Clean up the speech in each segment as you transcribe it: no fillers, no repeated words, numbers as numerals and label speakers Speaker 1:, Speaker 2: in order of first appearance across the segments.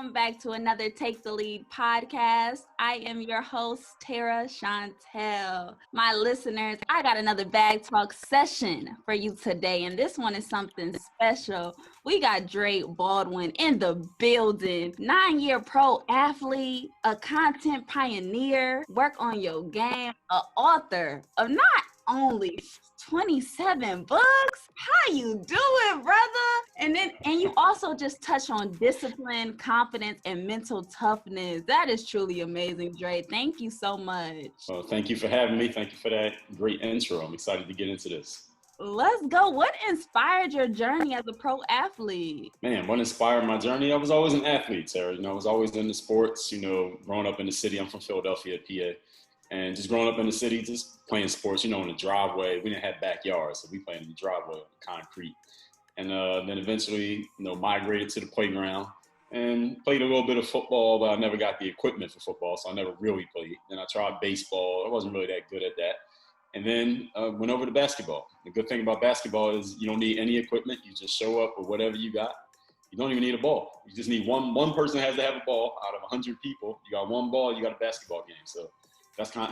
Speaker 1: welcome back to another Take the Lead podcast. I am your host, Tara Chantel. My listeners, I got another bag talk session for you today, and this one is something special. We got Dre Baldwin in the building, 9-year pro athlete, a content pioneer, work on your game, an author of not only 27 books. How you doing, brother? And you also just touch on discipline, confidence, and mental toughness. That is truly amazing, Dre. Thank you so much.
Speaker 2: Well, thank you for having me. Thank you for that great intro. I'm excited to get into this.
Speaker 1: Let's go. What inspired your journey as a pro athlete?
Speaker 2: Man, what inspired my journey? I was always an athlete, Sarah. I was always into sports, growing up in the city. I'm from Philadelphia, PA. And just growing up in the city, just playing sports, in the driveway. We didn't have backyards, so we played in the driveway on the concrete. And then eventually, migrated to the playground and played a little bit of football, but I never got the equipment for football, so I never really played. Then I tried baseball. I wasn't really that good at that. And then went over to basketball. The good thing about basketball is you don't need any equipment. You just show up with whatever you got. You don't even need a ball. You just need one person has to have a ball out of 100 people. You got one ball, you got a basketball game. So that's kind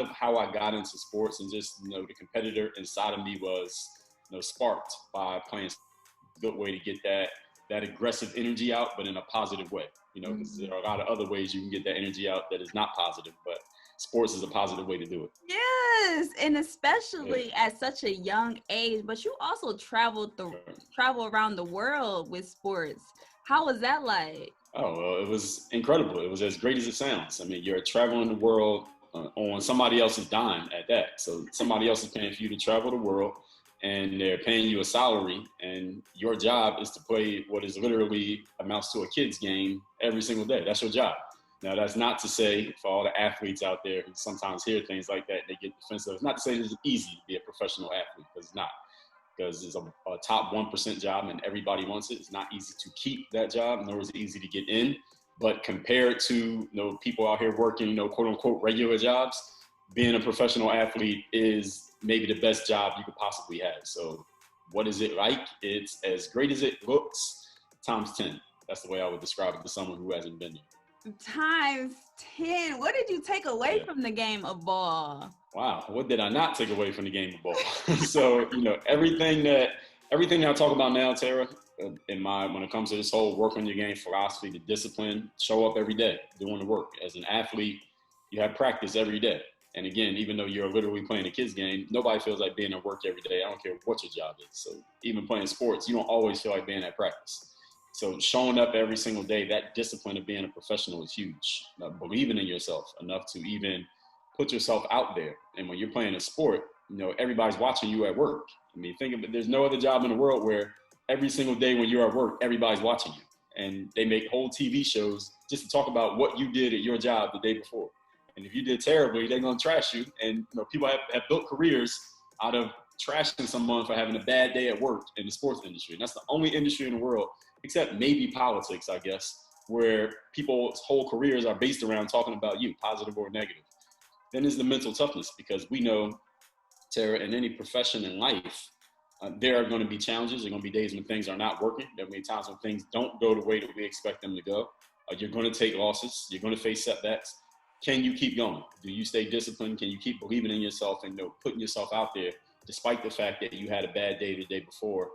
Speaker 2: of how I got into sports, and just, the competitor inside of me was, sparked by playing. A good way to get that aggressive energy out, but in a positive way, because there are a lot of other ways you can get that energy out that is not positive, but sports is a positive way to do it.
Speaker 1: Yes, and especially at such a young age, but you also travel around the world with sports. How was that like?
Speaker 2: Oh, well, it was incredible. It was as great as it sounds. I mean, you're traveling the world on somebody else's dime at that. So somebody else is paying for you to travel the world, and they're paying you a salary, and your job is to play what is literally amounts to a kid's game every single day. That's your job. Now, that's not to say for all the athletes out there who sometimes hear things like that, they get defensive. It's not to say it's easy to be a professional athlete, because it's not. Because it's a top 1% job and everybody wants it. It's not easy to keep that job, nor is it easy to get in. But compared to people out here working, quote unquote regular jobs, being a professional athlete is maybe the best job you could possibly have. So what is it like? It's as great as it looks times 10. That's the way I would describe it to someone who hasn't been there.
Speaker 1: Times 10. What did you take away from the game of ball?
Speaker 2: Wow, what did I not take away from the game of ball? So, everything that I talk about now, Tara, when it comes to this whole work on your game philosophy, the discipline, show up every day, doing the work. As an athlete, you have practice every day. And again, even though you're literally playing a kid's game, nobody feels like being at work every day. I don't care what your job is. So even playing sports, you don't always feel like being at practice. So showing up every single day, that discipline of being a professional is huge. Believing in yourself enough to even put yourself out there. And when you're playing a sport, everybody's watching you at work. I mean, think of it, there's no other job in the world where every single day when you're at work, everybody's watching you. And they make whole TV shows just to talk about what you did at your job the day before. And if you did terribly, they're going to trash you. And people have built careers out of trashing someone for having a bad day at work in the sports industry. And that's the only industry in the world, except maybe politics, I guess, where people's whole careers are based around talking about you, positive or negative. Then is the mental toughness, because we know, Tara, in any profession in life, there are going to be challenges. There are going to be days when things are not working. There are going to be times when things don't go the way that we expect them to go. You're going to take losses. You're going to face setbacks. Can you keep going? Do you stay disciplined? Can you keep believing in yourself and putting yourself out there despite the fact that you had a bad day the day before?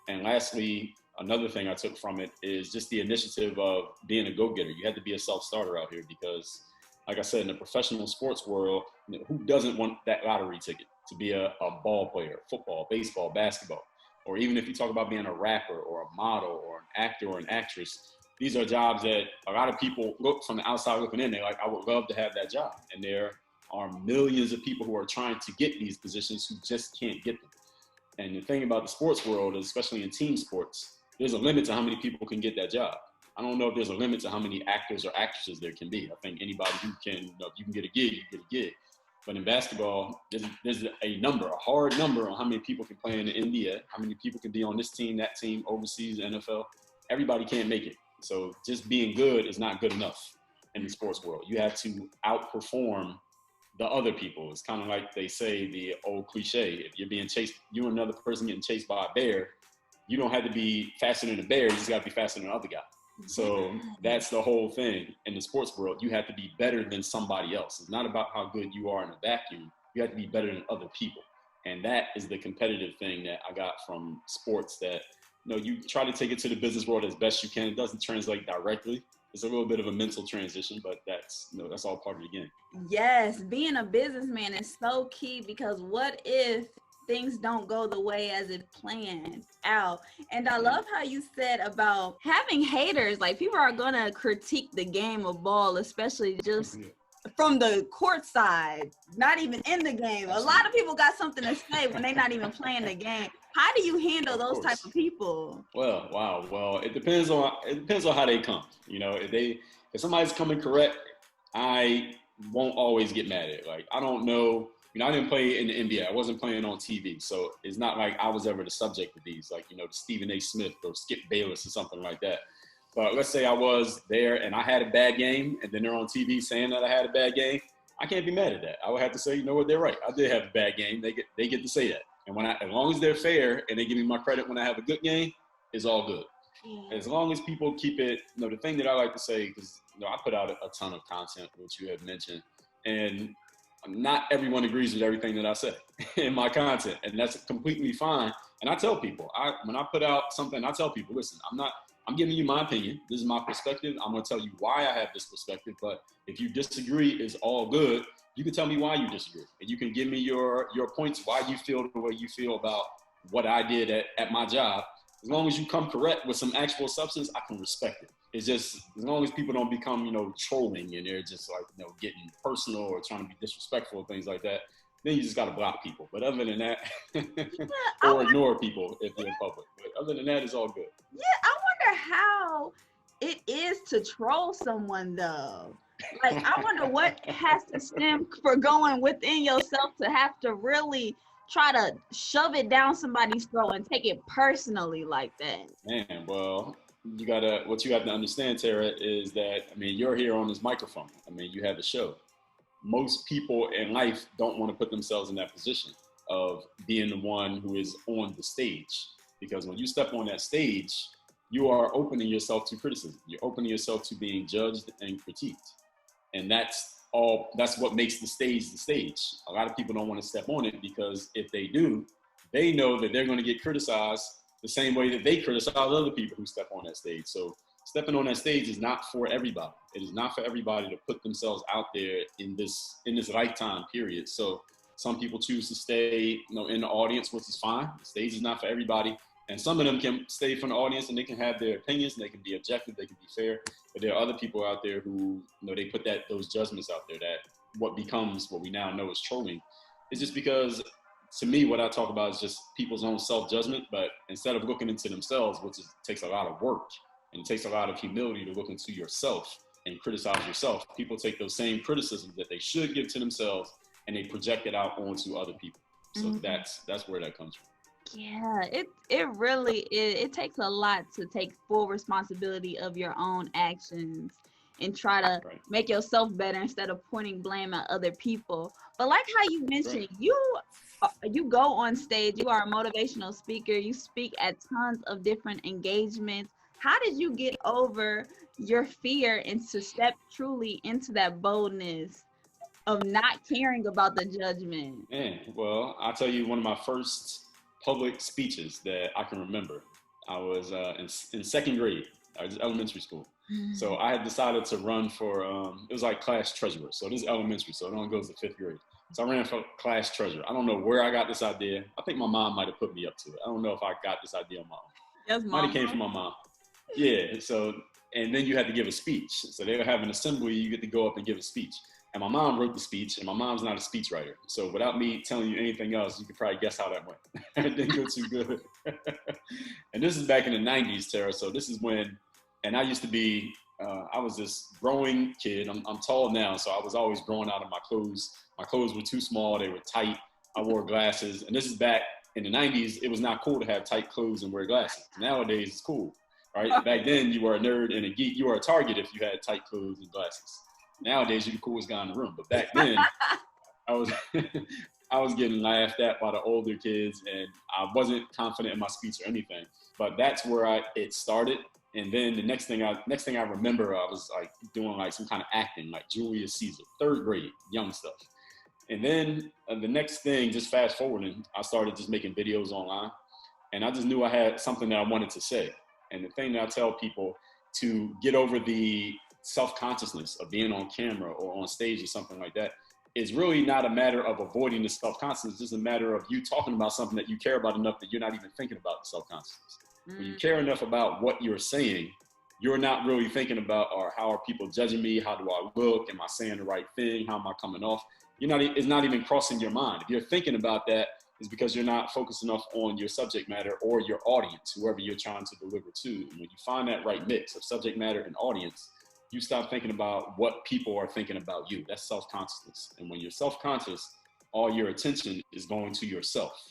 Speaker 2: And lastly, another thing I took from it is just the initiative of being a go-getter. You had to be a self-starter out here because, like I said, in the professional sports world, who doesn't want that lottery ticket to be a ball player, football, baseball, basketball? Or even if you talk about being a rapper or a model or an actor or an actress, these are jobs that a lot of people look from the outside looking in. They're like, I would love to have that job. And there are millions of people who are trying to get these positions who just can't get them. And the thing about the sports world, especially in team sports, there's a limit to how many people can get that job. I don't know if there's a limit to how many actors or actresses there can be. I think anybody who can, if you can get a gig, you get a gig. But in basketball, there's a number, a hard number on how many people can play in the NBA, how many people can be on this team, that team, overseas, NFL. Everybody can't make it. So just being good is not good enough in the sports world. You have to outperform the other people. It's kind of like they say, the old cliche, if you're being chased, you and another person getting chased by a bear, you don't have to be faster than the bear, you just got to be faster than the other guy. So that's the whole thing in the sports world. You have to be better than somebody else. It's not about how good you are in a vacuum. You have to be better than other people. And that is the competitive thing that I got from sports, that, you try to take it to the business world as best you can. It doesn't translate directly. It's a little bit of a mental transition, but that's all part of the game.
Speaker 1: Yes, being a businessman is so key, because what if things don't go the way as it planned out? And I love how you said about having haters. Like, people are gonna critique the game of ball, especially just from the court side, not even in the game. A lot of people got something to say when they're not even playing the game. How do you handle those type of people?
Speaker 2: Well, wow. Well, it depends on how they come. If somebody's coming correct, I won't always get mad at it. Like, I don't know. I didn't play in the NBA. I wasn't playing on TV, so it's not like I was ever the subject of these, like, the Stephen A. Smith or Skip Bayless or something like that. But let's say I was there and I had a bad game, and then they're on TV saying that I had a bad game. I can't be mad at that. I would have to say, you know what, they're right. I did have a bad game. They get to say that. And as long as they're fair and they give me my credit when I have a good game, it's all good. As long as people keep it, the thing that I like to say, because I put out a ton of content, which you have mentioned, and not everyone agrees with everything that I say in my content, and that's completely fine. And I tell people, when I put out something, I tell people, listen, I'm giving you my opinion. This is my perspective. I'm going to tell you why I have this perspective. But if you disagree, it's all good. You can tell me why you disagree, and you can give me your points, why you feel the way you feel about what I did at my job. As long as you come correct with some actual substance, I can respect it. It's just, as long as people don't become, trolling, and they're just like, getting personal or trying to be disrespectful and things like that, then you just got to block people. But other than that, or ignore people if they're in public. But other than that, it's all good.
Speaker 1: Yeah, I wonder how it is to troll someone, though. Like, I wonder what has to stem for going within yourself to have to really try to shove it down somebody's throat and take it personally like that.
Speaker 2: Man, well, what you have to understand, Tara, is that, you're here on this microphone. You have a show. Most people in life don't want to put themselves in that position of being the one who is on the stage. Because when you step on that stage, you are opening yourself to criticism. You're opening yourself to being judged and critiqued. And that's what makes the stage the stage. A lot of people don't want to step on it, because if they do, they know that they're going to get criticized the same way that they criticize other people who step on that stage. So stepping on that stage is not for everybody. It is not for everybody to put themselves out there in this lifetime period. So some people choose to stay, in the audience, which is fine. The stage is not for everybody. And some of them can stay from the audience and they can have their opinions and they can be objective, they can be fair. But there are other people out there who, they put those judgments out there, that what becomes what we now know is trolling. It's just because, to me, what I talk about is just people's own self-judgment. But instead of looking into themselves, which takes a lot of work and it takes a lot of humility to look into yourself and criticize yourself, people take those same criticisms that they should give to themselves and they project it out onto other people. So that's where that comes from.
Speaker 1: Yeah, it really is. It takes a lot to take full responsibility of your own actions and try to make yourself better instead of pointing blame at other people. But like how you mentioned, you go on stage, you are a motivational speaker, you speak at tons of different engagements. How did you get over your fear and to step truly into that boldness of not caring about the judgment?
Speaker 2: Man, well, I'll tell you, one of my first public speeches that I can remember, I was in second grade. I was in elementary school. So I had decided to run for, it was like class treasurer. So this is elementary, so it only goes to fifth grade. So I ran for class treasurer. I don't know where I got this idea. I think my mom might have put me up to it. I don't know if I got this idea on my own.
Speaker 1: Yes,
Speaker 2: might have came from my mom. Yeah, so, and then you had to give a speech. So they would have an assembly, you get to go up and give a speech. And my mom wrote the speech, and my mom's not a speechwriter. So without me telling you anything else, you could probably guess how that went. It didn't go too good. And this is back in the 90s, Tara. So this is when, and I used to be, I was this growing kid. I'm tall now, so I was always growing out of my clothes. My clothes were too small. They were tight. I wore glasses. And this is back in the 90s. It was not cool to have tight clothes and wear glasses. Nowadays, it's cool, right? Back then, you were a nerd and a geek. You were a target if you had tight clothes and glasses. Nowadays, you're the coolest guy in the room. But back then, I was getting laughed at by the older kids, and I wasn't confident in my speech or anything. But that's where it started. And then the next thing I remember, I was like doing like some kind of acting, like Julius Caesar, 3rd grade, young stuff. And then the next thing, just fast forwarding, I started just making videos online, and I just knew I had something that I wanted to say. And the thing that I tell people to get over the self-consciousness of being on camera or on stage or something like that is really not a matter of avoiding the self-consciousness. It's just a matter of you talking about something that you care about enough that you're not even thinking about the self-consciousness. When you care enough about what you're saying, you're not really thinking about, or how are people judging me? How do I look? Am I saying the right thing? How am I coming off? It's not even crossing your mind. If you're thinking about that, it's because you're not focused enough on your subject matter or your audience, whoever you're trying to deliver to. And when you find that right mix of subject matter and audience, you stop thinking about what people are thinking about you. That's self-consciousness. And when you're self-conscious, all your attention is going to yourself.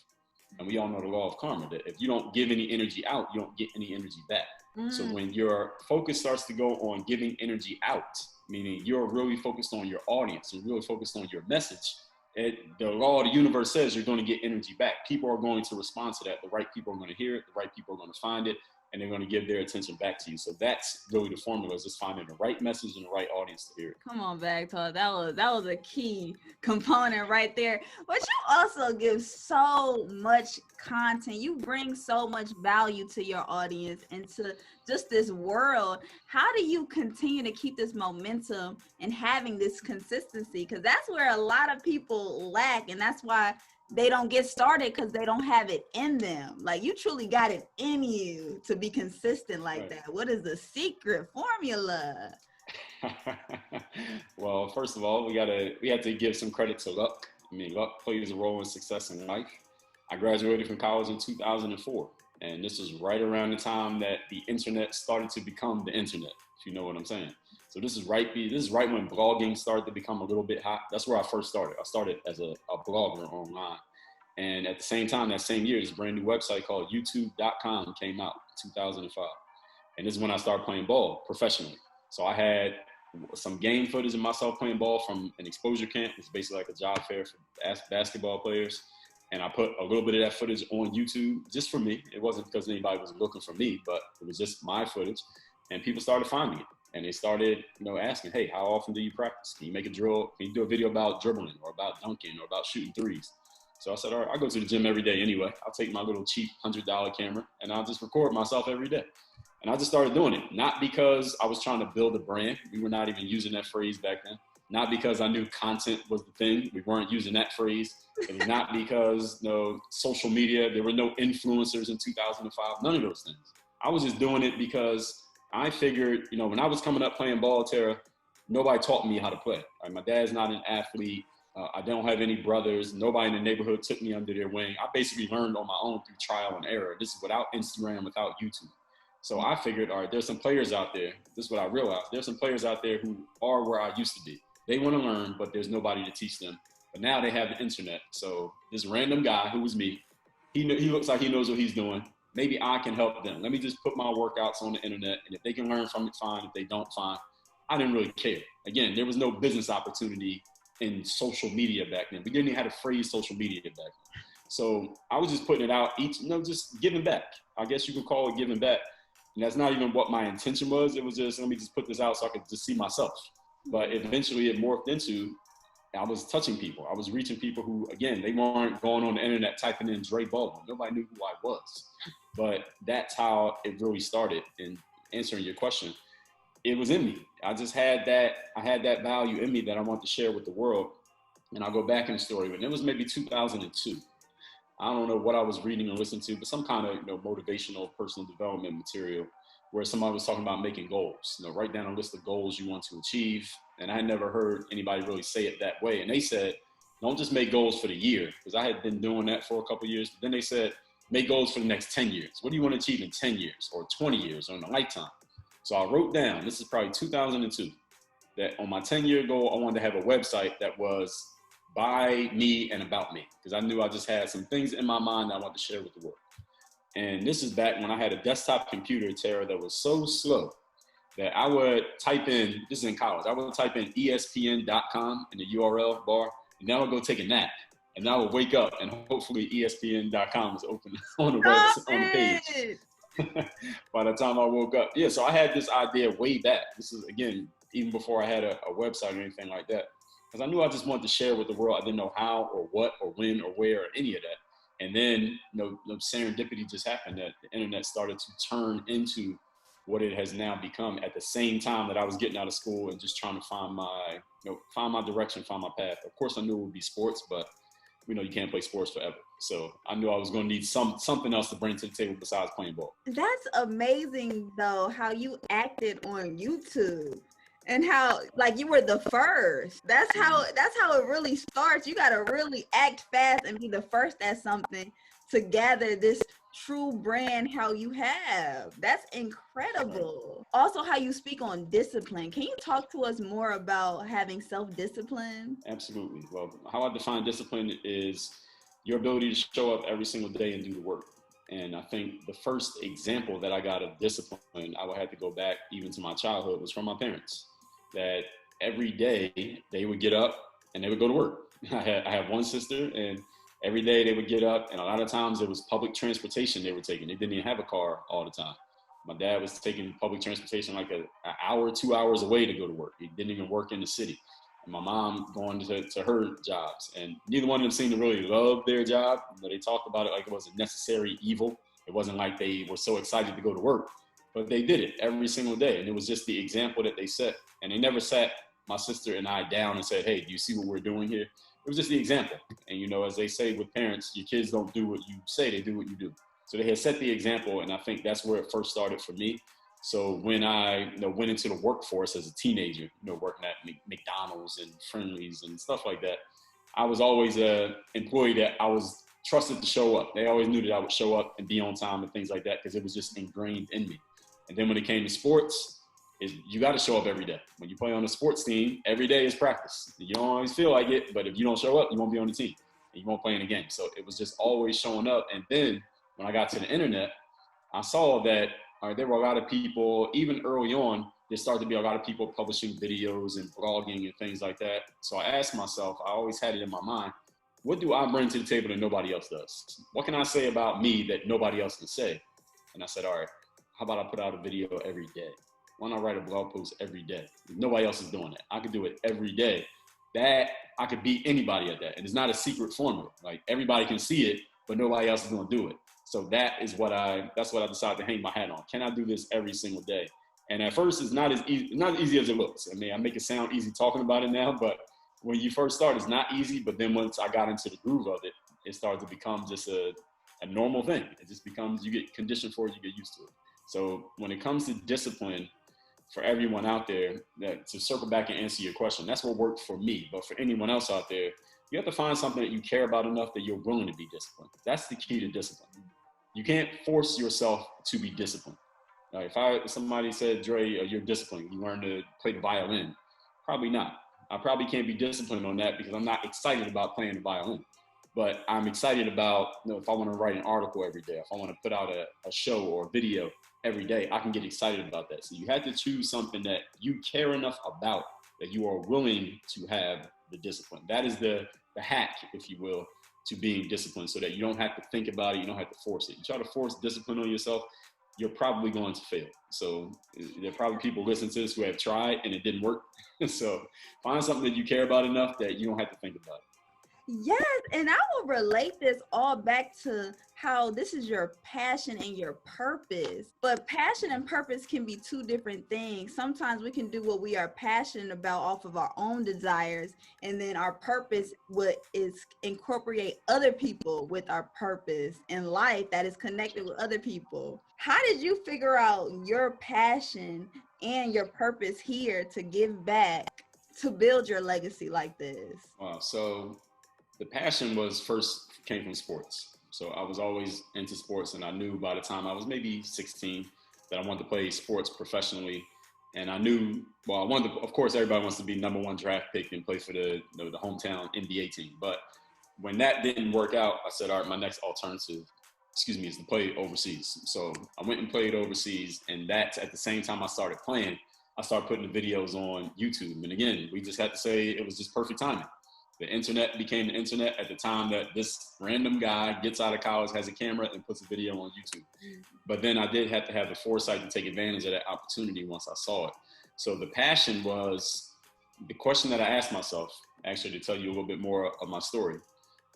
Speaker 2: And we all know the law of karma, that if you don't give any energy out, you don't get any energy back. So when your focus starts to go on giving energy out, meaning you're really focused on your audience and really focused on your message, the law of the universe says you're going to get energy back. People are going to respond to that. The right people are going to hear it. The right people are going to find it, and they're going to give their attention back to you. So that's really the formula, is just finding the right message and the right audience to hear it.
Speaker 1: Come on, Bag Talk. That was a key component right there. But you also give so much content. You bring so much value to your audience and to just this world. How do you continue to keep this momentum and having this consistency? Because that's where a lot of people lack, and that's why they don't get started, because they don't have it in them. Like, you truly got it in you to be consistent like that. What is the secret formula?
Speaker 2: Well, first of all, we have to give some credit to luck. I mean, luck plays a role in success in life. I graduated from college in 2004, and this is right around the time that the internet started to become the internet, if you know what I'm saying. So this is right when blogging started to become a little bit hot. That's where I first started. I started as a blogger online. And at the same time, that same year, this brand new website called youtube.com came out in 2005. And this is when I started playing ball professionally. So I had some game footage of myself playing ball from an exposure camp. It's basically like a job fair for basketball players. And I put a little bit of that footage on YouTube just for me. It wasn't because anybody was looking for me, but it was just my footage. And people started finding it. And they started, asking, hey, how often do you practice? Can you make a drill? Can you do a video about dribbling or about dunking or about shooting threes? So I said, all right, I go to the gym every day anyway. I'll take my little cheap $100 camera and I'll just record myself every day. And I just started doing it, not because I was trying to build a brand. We were not even using that phrase back then. Not because I knew content was the thing. We weren't using that phrase. It was not because social media, there were no influencers in 2005, none of those things. I was just doing it because I figured, when I was coming up playing ball, Tara, nobody taught me how to play. Right? My dad's not an athlete. I don't have any brothers. Nobody in the neighborhood took me under their wing. I basically learned on my own through trial and error. This is without Instagram, without YouTube. So I figured, all right, there's some players out there. This is what I realized. There's some players out there who are where I used to be. They want to learn, but there's nobody to teach them. But now they have the internet. So this random guy who was me, he looks like he knows what he's doing. Maybe I can help them. Let me just put my workouts on the internet. And if they can learn from it, fine. If they don't, fine. I didn't really care. Again, there was no business opportunity in social media back then. We didn't even have a phrase social media back then. So I was just putting it out just giving back. I guess you could call it giving back. And that's not even what my intention was. It was just, let me just put this out so I could just see myself. But eventually it morphed into, I was touching people. I was reaching people who, again, they weren't going on the internet typing in Dre Baldwin. Nobody knew who I was. But that's how it really started. In answering your question, it was in me. I just had that value in me that I wanted to share with the world. And I'll go back in the story, but it was maybe 2002. I don't know what I was reading or listening to, but some kind of motivational personal development material where somebody was talking about making goals. Write down a list of goals you want to achieve. And I had never heard anybody really say it that way. And they said, don't just make goals for the year, because I had been doing that for a couple of years. But then they said, make goals for the next 10 years. What do you want to achieve in 10 years or 20 years or in a lifetime? So I wrote down, this is probably 2002, that on my 10-year goal, I wanted to have a website that was by me and about me, because I knew I just had some things in my mind that I wanted to share with the world. And this is back when I had a desktop computer, Tara, that was so slow that I would type in, this is in college, I would type in ESPN.com in the URL bar, and then I would go take a nap. And I would wake up and hopefully ESPN.com was open on the page. by the time I woke up. Yeah, so I had this idea way back. This is, again, even before I had a website or anything like that. Because I knew I just wanted to share with the world. I didn't know how or what or when or where or any of that. And then, serendipity just happened that the internet started to turn into what it has now become at the same time that I was getting out of school and just trying to find my direction, find my path. Of course, I knew it would be sports, but you can't play sports forever. So I knew I was going to need something else to bring to the table besides playing ball.
Speaker 1: That's amazing, though, how you acted on YouTube and how you were the first. That's how it really starts. You got to really act fast and be the first at something to gather this true brand how you have. That's incredible. Also, how you speak on discipline. Can you talk to us more about having self-discipline?
Speaker 2: Absolutely. Well, how I define discipline is your ability to show up every single day and do the work. And I think the first example that I got of discipline, I would have to go back even to my childhood, was from my parents. That every day they would get up and they would go to work. I have one sister, and every day they would get up, and a lot of times it was public transportation they were taking. They didn't even have a car all the time. My dad was taking public transportation like an hour, 2 hours away to go to work. He didn't even work in the city. And my mom going to her jobs. And neither one of them seemed to really love their job. But they talked about it like it was a necessary evil. It wasn't like they were so excited to go to work. But they did it every single day. And it was just the example that they set. And they never sat my sister and I down and said, hey, do you see what we're doing here? It was just the example. And, as they say with parents, your kids don't do what you say, they do what you do. So they had set the example, and I think that's where it first started for me. So when I went into the workforce as a teenager, working at McDonald's and Friendly's and stuff like that, I was always an employee that I was trusted to show up. They always knew that I would show up and be on time and things like that because it was just ingrained in me. And then when it came to sports, you got to show up every day. When you play on a sports team, every day is practice. You don't always feel like it, but if you don't show up, you won't be on the team and you won't play in the game. So it was just always showing up. And then when I got to the internet, I saw that there were a lot of people, even early on, there started to be a lot of people publishing videos and blogging and things like that. So I asked myself, I always had it in my mind, what do I bring to the table that nobody else does? What can I say about me that nobody else can say? And I said, all right, how about I put out a video every day? Why not write a blog post every day? Nobody else is doing that. I could do it every day. That I could beat anybody at that. And it's not a secret formula. Like everybody can see it, but nobody else is going to do it. So that's what I decided to hang my hat on. Can I do this every single day? And at first, it's not as easy as it looks. I mean, I make it sound easy talking about it now, but when you first start, it's not easy. But then once I got into the groove of it, it started to become just a normal thing. It just becomes, you get conditioned for it, you get used to it. So when it comes to discipline, for everyone out there, that to circle back and answer your question, that's what worked for me. But for anyone else out there, you have to find something that you care about enough that you're willing to be disciplined. That's the key to discipline. You can't force yourself to be disciplined. If somebody said, Dre, you're disciplined, you learn to play the violin, probably not. I probably can't be disciplined on that because I'm not excited about playing the violin. But I'm excited about, if I want to write an article every day, if I want to put out a show or a video every day, I can get excited about that. So you have to choose something that you care enough about that you are willing to have the discipline. That is the hack, if you will, to being disciplined, so that you don't have to think about it, you don't have to force it. You try to force discipline on yourself, you're probably going to fail. So there are probably people listening to this who have tried and it didn't work. So find something that you care about enough that you don't have to think about it.
Speaker 1: Yes, and I will relate this all back to how this is your passion and your purpose. But passion and purpose can be two different things. Sometimes we can do what we are passionate about off of our own desires, and then our purpose is incorporate other people with our purpose in life that is connected with other people. How did you figure out your passion and your purpose here to give back, to build your legacy like this?
Speaker 2: Wow, so the passion came from sports. So I was always into sports, and I knew by the time I was maybe 16 that I wanted to play sports professionally. And I knew, I wanted to, of course, everybody wants to be number one draft pick and play for the hometown NBA team. But when that didn't work out, I said, all right, my next alternative, is to play overseas. So I went and played overseas, and that's at the same time I started playing, I started putting the videos on YouTube. And again, we just had to say it was just perfect timing. The internet became the internet at the time that this random guy gets out of college, has a camera, and puts a video on YouTube. But then I did have to have the foresight to take advantage of that opportunity once I saw it. So the passion was the question that I asked myself, actually, to tell you a little bit more of my story.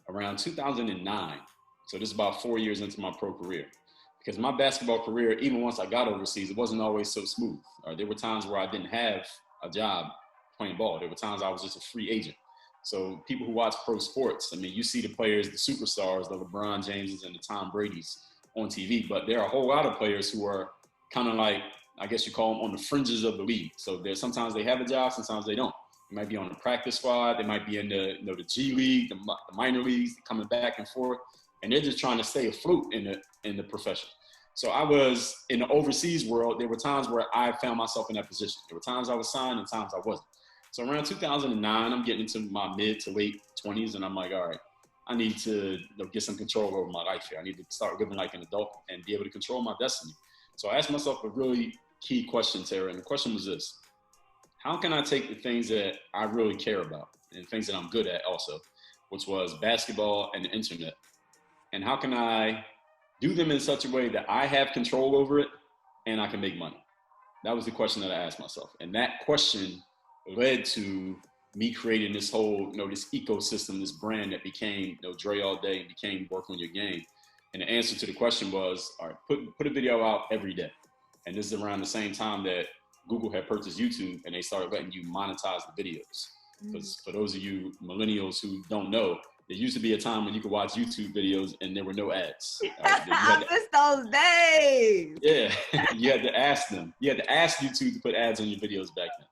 Speaker 2: Around 2009, so this is about 4 years into my pro career, because my basketball career, even once I got overseas, it wasn't always so smooth. There were times where I didn't have a job playing ball. There were times I was just a free agent. So people who watch pro sports, I mean, you see the players, the superstars, the LeBron Jameses and the Tom Brady's on TV, but there are a whole lot of players who are kind of like, I guess you call them on the fringes of the league. So there's sometimes they have a job, sometimes they don't. They might be on the practice squad, they might be in the the G League, the minor leagues, coming back and forth, and they're just trying to stay afloat in the profession. So I was in the overseas world. There were times where I found myself in that position. There were times I was signed and times I wasn't. So around 2009, I'm getting into my mid to late 20s, and I'm like, all right, I need to get some control over my life here. I need to start living like an adult and be able to control my destiny. So I asked myself a really key question, Tara, and the question was this: how can I take the things that I really care about and things that I'm good at also, which was basketball and the internet, and how can I do them in such a way that I have control over it and I can make money? That was the question that I asked myself. And that question led to me creating this whole, this ecosystem, this brand that became, Dre All Day, and became Work on Your Game. And the answer to the question was, all right, put a video out every day. And this is around the same time that Google had purchased YouTube and they started letting you monetize the videos. Because for those of you millennials who don't know, there used to be a time when you could watch YouTube videos and there were no ads.
Speaker 1: I miss those days.
Speaker 2: Yeah, you had to ask them. You had to ask YouTube to put ads on your videos back then.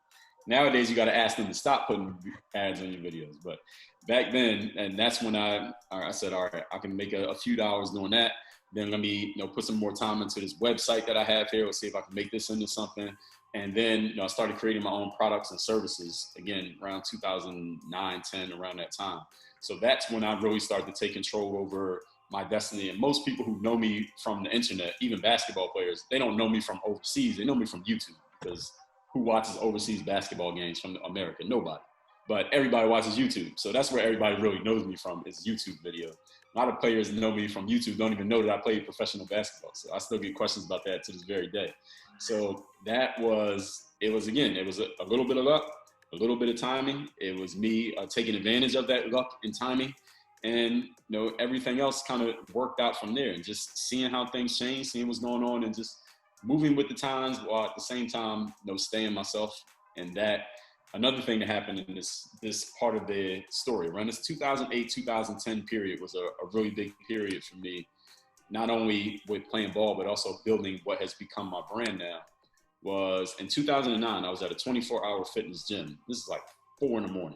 Speaker 2: Nowadays, you got to ask them to stop putting ads on your videos. But back then, and that's when I said, all right, I can make a few dollars doing that. Then let me, put some more time into this website that I have here. Let's see if I can make this into something. And then, I started creating my own products and services, again, around 2009, 10, around that time. So that's when I really started to take control over my destiny. And most people who know me from the internet, even basketball players, they don't know me from overseas. They know me from YouTube, because who watches overseas basketball games from America? Nobody. But everybody watches YouTube. So that's where everybody really knows me from, is YouTube video. A lot of players know me from YouTube don't even know that I played professional basketball. So I still get questions about that to this very day. So it was a little bit of luck, a little bit of timing. It was me taking advantage of that luck and timing. And, everything else kind of worked out from there, and just seeing how things change, seeing what's going on, and just moving with the times while at the same time, staying myself. And that another thing that happened in this part of the story around this 2008, 2010 period was a really big period for me, not only with playing ball, but also building what has become my brand now. Was in 2009, I was at a 24-hour fitness gym. This is like 4 a.m.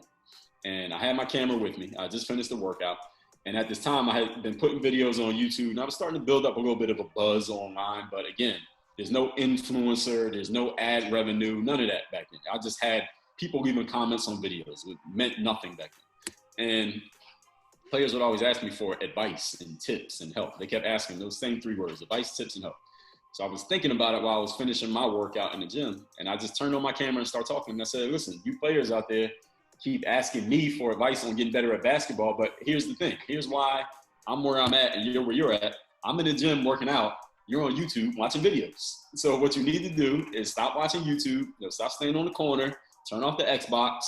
Speaker 2: And I had my camera with me. I just finished the workout. And at this time, I had been putting videos on YouTube, and I was starting to build up a little bit of a buzz online. But again, there's no influencer, there's no ad revenue, none of that back then. I just had people leaving comments on videos. It meant nothing back then. And players would always ask me for advice and tips and help. They kept asking those same 3 words: advice, tips, and help. So I was thinking about it while I was finishing my workout in the gym. And I just turned on my camera and started talking. And I said, listen, you players out there keep asking me for advice on getting better at basketball. But here's the thing. Here's why I'm where I'm at and you're where you're at. I'm in the gym working out. You're on YouTube watching videos. So what you need to do is stop watching YouTube, stop staying on the corner, turn off the Xbox,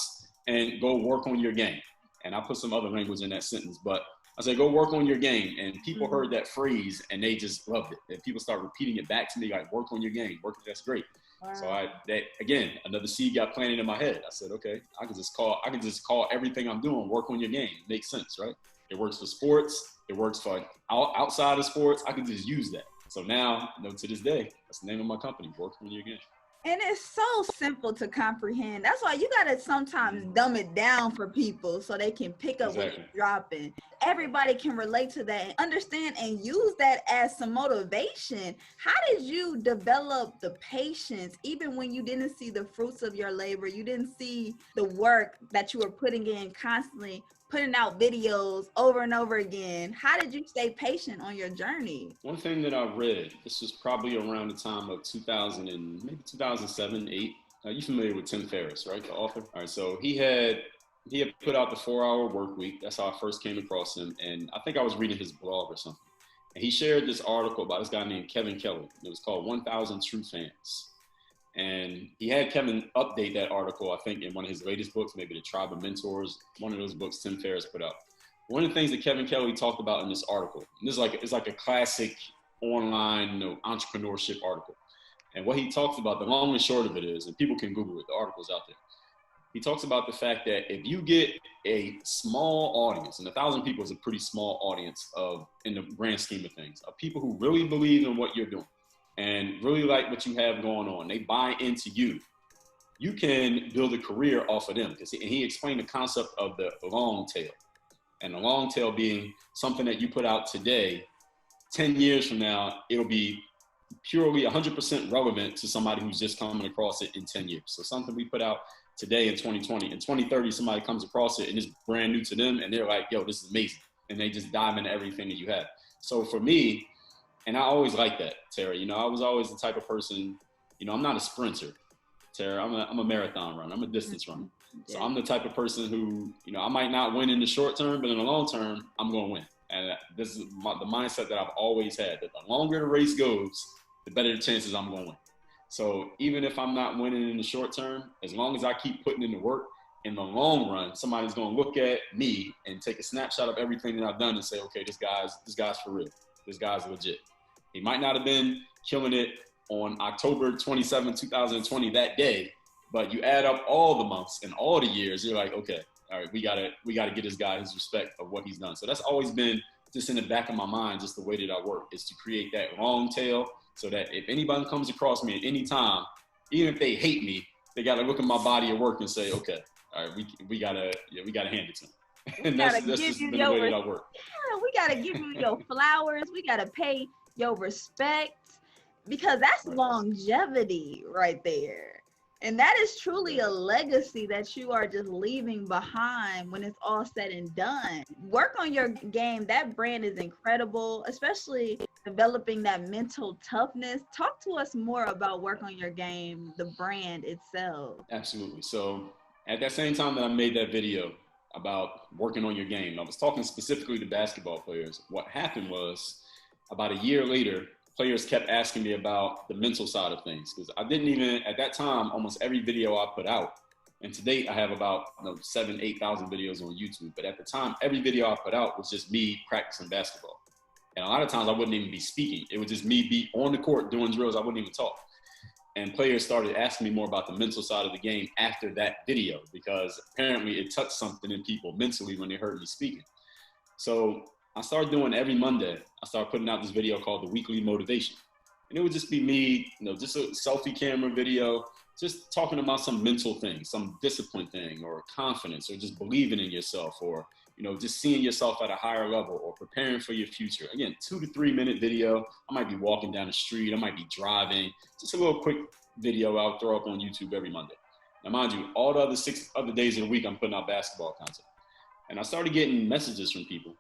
Speaker 2: and go work on your game. And I put some other language in that sentence, but I said, go work on your game. And people heard that phrase and they just loved it. And people start repeating it back to me, like, work on your game. That's great. Wow. So again, another seed got planted in my head. I said, okay, I can just call everything I'm doing work on your game. It makes sense, right? It works for sports. It works for outside of sports. I can just use that. So now, to this day, that's the name of my company, Work on Your Game.
Speaker 1: And it's so simple to comprehend. That's why you got to sometimes dumb it down for people so they can pick up what you're dropping. Everybody can relate to that and understand and use that as some motivation. How did you develop the patience, even when you didn't see the fruits of your labor? You didn't see the work that you were putting in constantly, putting out videos over and over again. How did you stay patient on your journey?
Speaker 2: One thing that I read, this was probably around the time of 2000 and maybe 2007, 8. Are you familiar with Tim Ferriss, right? The author? All right. So he had he had put out the 4-Hour Work Week. That's how I first came across him. And I think I was reading his blog or something. And he shared this article about this guy named Kevin Kelly. It was called 1,000 True Fans. And he had Kevin update that article, I think, in one of his latest books, maybe The Tribe of Mentors, one of those books Tim Ferriss put out. One of the things that Kevin Kelly talked about in this article, and this is it's like a classic online entrepreneurship article. And what he talks about, the long and short of it is, and people can Google it, the article's out there. He talks about the fact that if you get a small audience, and 1,000 people is a pretty small audience in the grand scheme of things, of people who really believe in what you're doing and really like what you have going on, they buy into you, you can build a career off of them. And he explained the concept of the long tail. And the long tail being something that you put out today, 10 years from now, it'll be purely 100% relevant to somebody who's just coming across it in 10 years. So something we put out today in 2020, in 2030, somebody comes across it and it's brand new to them and they're like, yo, this is amazing. And they just dive into everything that you have. So for me, and I always like that, Tara, I was always the type of person, I'm not a sprinter, Tara, I'm a marathon runner. I'm a distance runner. So I'm the type of person who, I might not win in the short term, but in the long term, I'm going to win. And this is the mindset that I've always had, that the longer the race goes, the better the chances I'm going to win. So even if I'm not winning in the short term, as long as I keep putting in the work, in the long run, somebody's going to look at me and take a snapshot of everything that I've done and say, okay, this guy's for real. This guy's legit. He might not have been killing it on October 27, 2020 that day, but you add up all the months and all the years, you're like, okay, all right, we gotta get this guy his respect of what he's done. So that's always been just in the back of my mind, just the way that I work, is to create that long tail so that if anybody comes across me at any time, even if they hate me, they got to look at my body of work and say, okay, all right, we gotta hand it to them. And that's just been the way that I work.
Speaker 1: Yeah, we got to give you your flowers. We got to pay your respect, because that's longevity right there. And that is truly a legacy that you are just leaving behind when it's all said and done. Work on your game. That brand is incredible, especially developing that mental toughness. Talk to us more about Work on Your Game, the brand itself.
Speaker 2: Absolutely. So at that same time that I made that video about working on your game, I was talking specifically to basketball players. What happened was, about a year later, players kept asking me about the mental side of things, because I didn't even, at that time, almost every video I put out, and to date I have about 7,000, 8,000 videos on YouTube, but at the time, every video I put out was just me practicing basketball. And a lot of times I wouldn't even be speaking. It was just me be on the court doing drills. I wouldn't even talk. And players started asking me more about the mental side of the game after that video, because apparently it touched something in people mentally when they heard me speaking. So I started doing every Monday, I started putting out this video called The Weekly Motivation. And it would just be me, just a selfie camera video, just talking about some mental thing, some discipline thing, or confidence, or just believing in yourself, or, just seeing yourself at a higher level, or preparing for your future. Again, 2 to 3 minute video. I might be walking down the street. I might be driving. Just a little quick video I'll throw up on YouTube every Monday. Now, mind you, all the other 6 other days of the week, I'm putting out basketball content. And I started getting messages from people.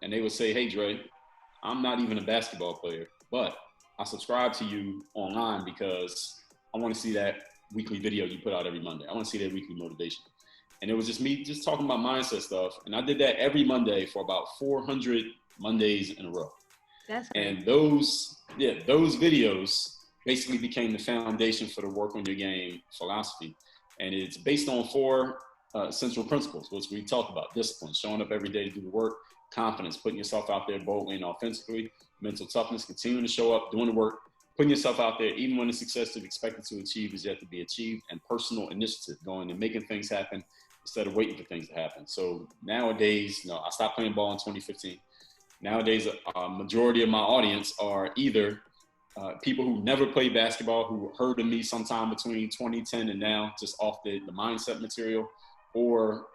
Speaker 2: And they would say, hey, Dre, I'm not even a basketball player, but I subscribe to you online because I want to see that weekly video you put out every Monday. I want to see that weekly motivation. And it was just me just talking about mindset stuff. And I did that every Monday for about 400 Mondays in a row.
Speaker 1: That's great.
Speaker 2: And those videos basically became the foundation for the Work on Your Game philosophy. And it's based on 4 central principles, which we talked about: discipline, showing up every day to do the work; confidence, putting yourself out there boldly and authentically; mental toughness, continuing to show up, doing the work, putting yourself out there even when the success you've expected to achieve is yet to be achieved; and personal initiative, going and making things happen instead of waiting for things to happen. So nowadays, I stopped playing ball in 2015. Nowadays, a majority of my audience are either people who never played basketball, who heard of me sometime between 2010 and now, just off the mindset material, or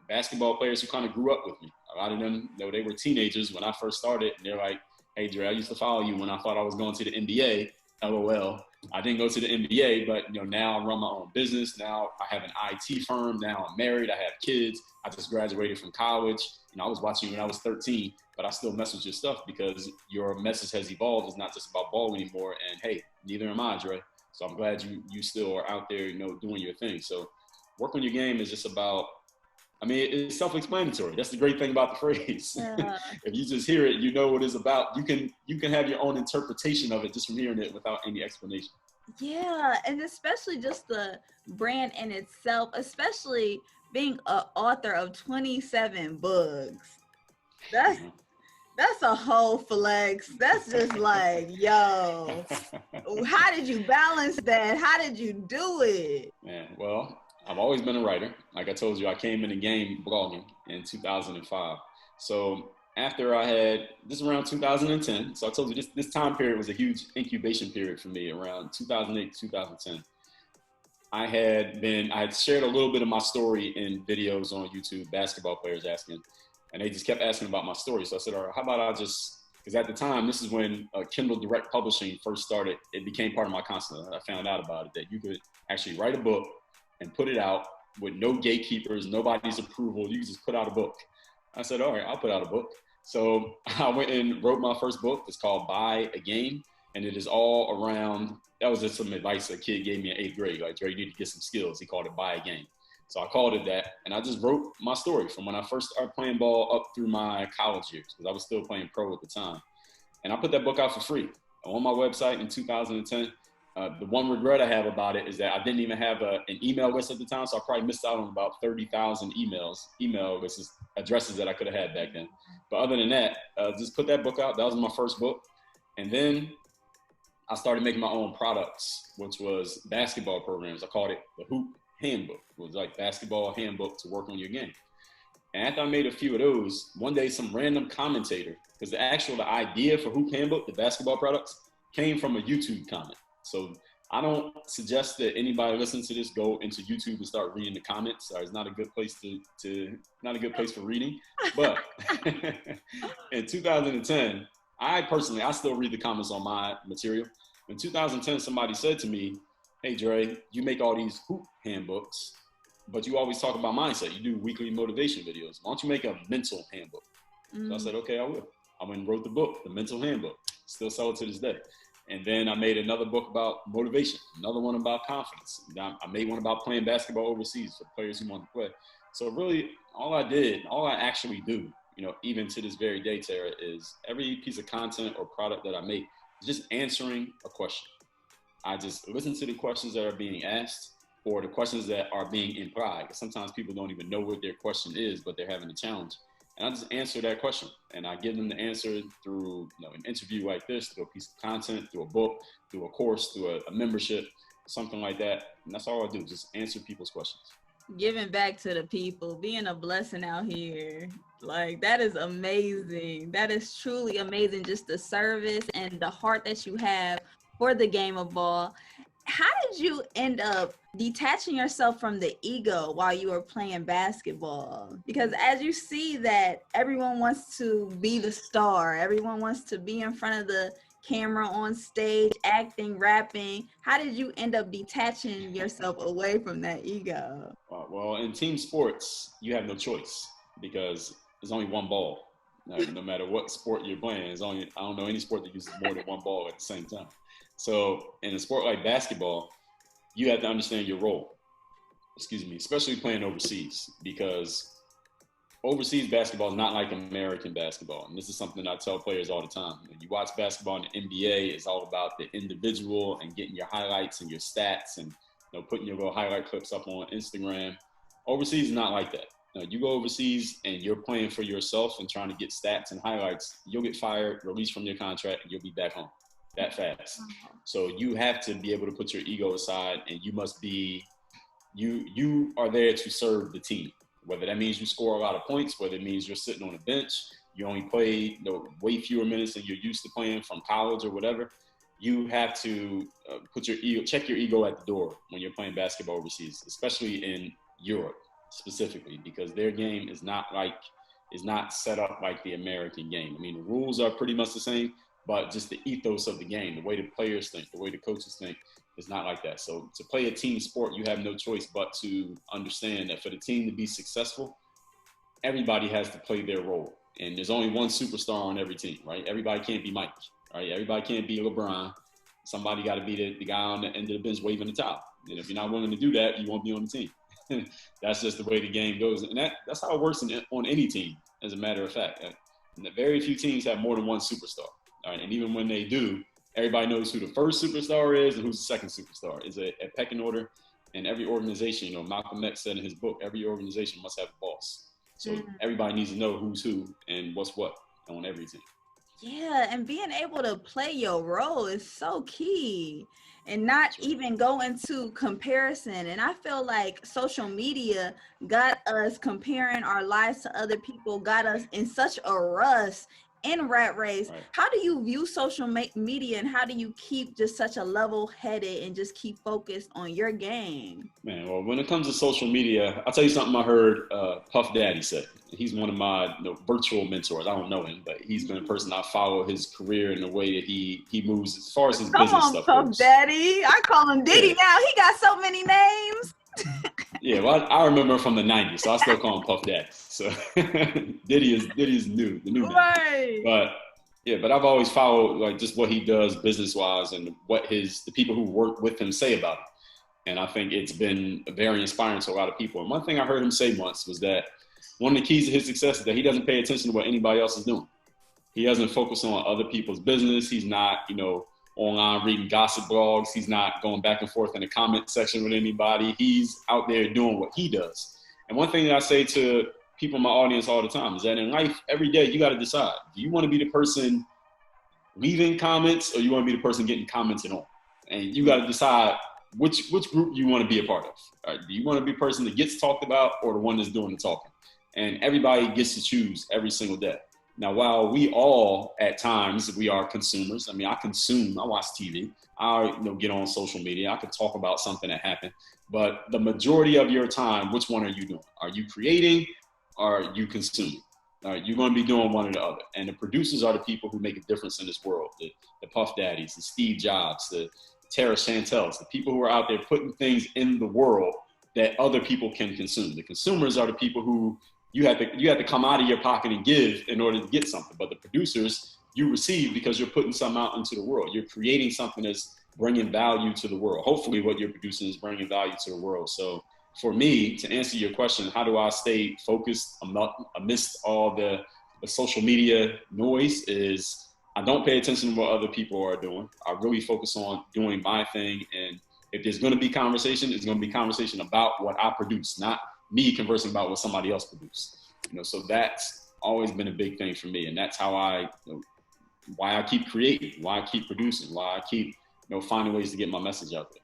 Speaker 2: basketball players who kind of grew up with me. A lot of them, they were teenagers when I first started, and they're like, hey, Dre, I used to follow you when I thought I was going to the NBA. LOL. I didn't go to the NBA, but now I run my own business. Now I have an IT firm. Now I'm married. I have kids. I just graduated from college. I was watching you when I was 13, but I still mess with your stuff because your message has evolved. It's not just about ball anymore. And hey, neither am I, Dre. So I'm glad you still are out there, doing your thing. So Work on Your Game is just about I mean, it's self-explanatory. That's the great thing about the phrase.
Speaker 1: Yeah.
Speaker 2: If you just hear it, you know what it's about. You can have your own interpretation of it just from hearing it without any explanation.
Speaker 1: Yeah, and especially just the brand in itself, especially being an author of 27 books. That's
Speaker 2: Mhm.
Speaker 1: that's a whole flex. That's just like, yo, how did you balance that? How did you do it?
Speaker 2: Man, well, I've always been a writer. Like I told you, I came in the game blogging in 2005. So after this is around 2010. So I told you this time period was a huge incubation period for me around 2008, 2010. I had shared a little bit of my story in videos on YouTube, basketball players asking, and they just kept asking about my story. So I said, all right, how about because at the time, this is when Kindle Direct Publishing first started. It became part of my content. I found out about it, that you could actually write a book and put it out with no gatekeepers, nobody's approval. You just put out a book. I said, all right, I'll put out a book. So I went and wrote my first book. It's called Buy a Game. And it is all around, that was just some advice a kid gave me in 8th grade. Like, Dre, you need to get some skills. He called it Buy a Game. So I called it that. And I just wrote my story from when I first started playing ball up through my college years, because I was still playing pro at the time. And I put that book out for free on my website in 2010. The one regret I have about it is that I didn't even have an email list at the time, so I probably missed out on about 30,000 email lists, addresses that I could have had back then. But other than that, just put that book out. That was my first book. And then I started making my own products, which was basketball programs. I called it the Hoop Handbook. It was like basketball handbook to work on your game. And after I made a few of those, one day some random commentator, because the idea for Hoop Handbook, the basketball products, came from a YouTube comment. So I don't suggest that anybody listening to this go into YouTube and start reading the comments. It's not a good place not a good place for reading. But in 2010, I still read the comments on my material. In 2010, somebody said to me, hey, Dre, you make all these hoop handbooks, but you always talk about mindset. You do weekly motivation videos. Why don't you make a mental handbook? So I said, okay, I will. I went and wrote the book, the mental handbook. Still sell it to this day. And then I made another book about motivation, another one about confidence. I made one about playing basketball overseas for players who want to play. So really, all I actually do, even to this very day, Tara, is every piece of content or product that I make is just answering a question. I just listen to the questions that are being asked or the questions that are being implied. Because sometimes people don't even know what their question is, but they're having a challenge. And I just answer that question. And I give them the answer through an interview like this, through a piece of content, through a book, through a course, through a membership, something like that. And that's all I do, just answer people's questions.
Speaker 1: Giving back to the people, being a blessing out here. Like, that is amazing. That is truly amazing. Just the service and the heart that you have for the game of ball. How did you end up detaching yourself from the ego while you were playing basketball? Because as you see that everyone wants to be the star, everyone wants to be in front of the camera on stage, acting, rapping. How did you end up detaching yourself away from that ego?
Speaker 2: Well, in team sports, you have no choice because there's only one ball. No matter what sport you're playing, I don't know any sport that uses more than one ball at the same time. So in a sport like basketball, you have to understand your role, especially playing overseas, because overseas basketball is not like American basketball. And this is something I tell players all the time. When you watch basketball in the NBA, it's all about the individual and getting your highlights and your stats and putting your little highlight clips up on Instagram. Overseas is not like that. You go overseas and you're playing for yourself and trying to get stats and highlights, you'll get fired, released from your contract, and you'll be back home that fast. So you have to be able to put your ego aside, and you must be, you are there to serve the team. Whether that means you score a lot of points, whether it means you're sitting on a bench, you only play way fewer minutes than you're used to playing from college or whatever, you have to check your ego at the door when you're playing basketball overseas, especially in Europe specifically, because their game is not set up like the American game. I mean, the rules are pretty much the same, but just the ethos of the game, the way the players think, the way the coaches think, is not like that. So to play a team sport, you have no choice but to understand that for the team to be successful, everybody has to play their role. And there's only one superstar on every team, right? Everybody can't be Mike, right? Everybody can't be LeBron. Somebody got to be the guy on the end of the bench waving the towel. And if you're not willing to do that, you won't be on the team. That's just the way the game goes. And that's how it works on any team, as a matter of fact. And very few teams have more than one superstar. All right? And even when they do, everybody knows who the first superstar is and who's the second superstar. It's a pecking order. And every organization, Malcolm X said in his book, every organization must have a boss. So everybody needs to know who's who and what's what on every team.
Speaker 1: Yeah, and being able to play your role is so key, and not even go into comparison. And I feel like social media got us comparing our lives to other people, got us in such a rush in rat race.
Speaker 2: Right.
Speaker 1: How do you view social media, and how do you keep just such a level-headed and just keep focused on your game?
Speaker 2: Man, well, when it comes to social media, I'll tell you something I heard Puff Daddy say. He's one of my virtual mentors. I don't know him, but he's been a person I follow his career and the way that he moves as far as his business stuff
Speaker 1: Come on,
Speaker 2: goes.
Speaker 1: Puff Daddy. I call him Diddy now. He got so many names.
Speaker 2: Yeah, well, I remember him from the 90s, so I still call him Puff Daddy. So Diddy's new, the new
Speaker 1: right.
Speaker 2: But yeah, but I've always followed like just what he does business-wise and what the people who work with him say about it. And I think it's been very inspiring to a lot of people. And one thing I heard him say once was that one of the keys to his success is that he doesn't pay attention to what anybody else is doing. He doesn't focus on other people's business. He's not, online reading gossip blogs. He's not going back and forth in the comment section with anybody. He's out there doing what he does. And one thing that I say to people in my audience all the time is that in life, every day, you got to decide. Do you want to be the person leaving comments or you want to be the person getting commented on? And you got to decide which group you want to be a part of. All right? Do you want to be the person that gets talked about or the one that's doing the talking? And everybody gets to choose every single day. Now, while we all, at times, we are consumers. I mean, I watch TV. I get on social media. I could talk about something that happened. But the majority of your time, which one are you doing? Are you creating or are you consuming? You're going to be doing one or the other. And the producers are the people who make a difference in this world. The Puff Daddies, the Steve Jobs, the Tara Chantels, the people who are out there putting things in the world that other people can consume. The consumers are the people who you have to come out of your pocket and give in order to get something. But the producers, you receive because you're putting something out into the world. You're creating something that's bringing value to the world. Hopefully what you're producing is bringing value to the world. So for me, to answer your question, how do I stay focused amidst all the social media noise is I don't pay attention to what other people are doing. I really focus on doing my thing. And if there's going to be conversation, it's going to be conversation about what I produce, not me conversing about what somebody else produced. So that's always been a big thing for me. And that's how why I keep creating, why I keep producing, why I keep, finding ways to get my message out there.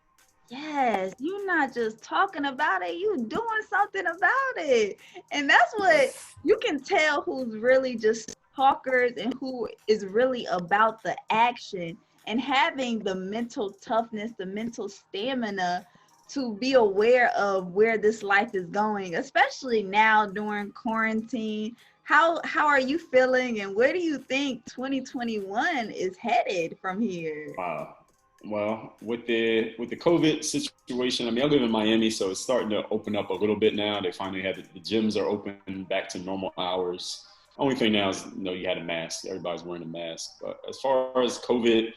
Speaker 1: Yes, you're not just talking about it, you doing something about it. And that's what you can tell who's really just talkers and who is really about the action, and having the mental toughness, the mental stamina to be aware of where this life is going, especially now during quarantine. How are you feeling, and where do you think 2021 is headed from here?
Speaker 2: Wow. Well, with the COVID situation, I mean, I live in Miami, so it's starting to open up a little bit now. They finally had the gyms are open back to normal hours. Only thing now is, you had a mask. Everybody's wearing a mask. But as far as COVID,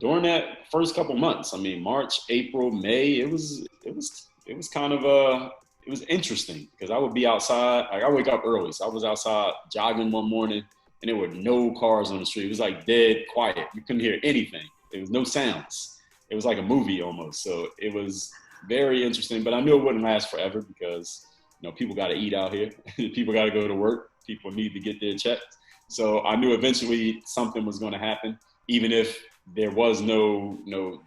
Speaker 2: during that first couple months, I mean, March, April, May, it was kind of it was interesting because I would be outside. Like I wake up early, so I was outside jogging one morning, and there were no cars on the street. It was like dead quiet. You couldn't hear anything. There was no sounds. It was like a movie almost. So it was very interesting, but I knew it wouldn't last forever because people got to eat out here. People got to go to work. People need to get their checks. So I knew eventually something was going to happen, even if there was no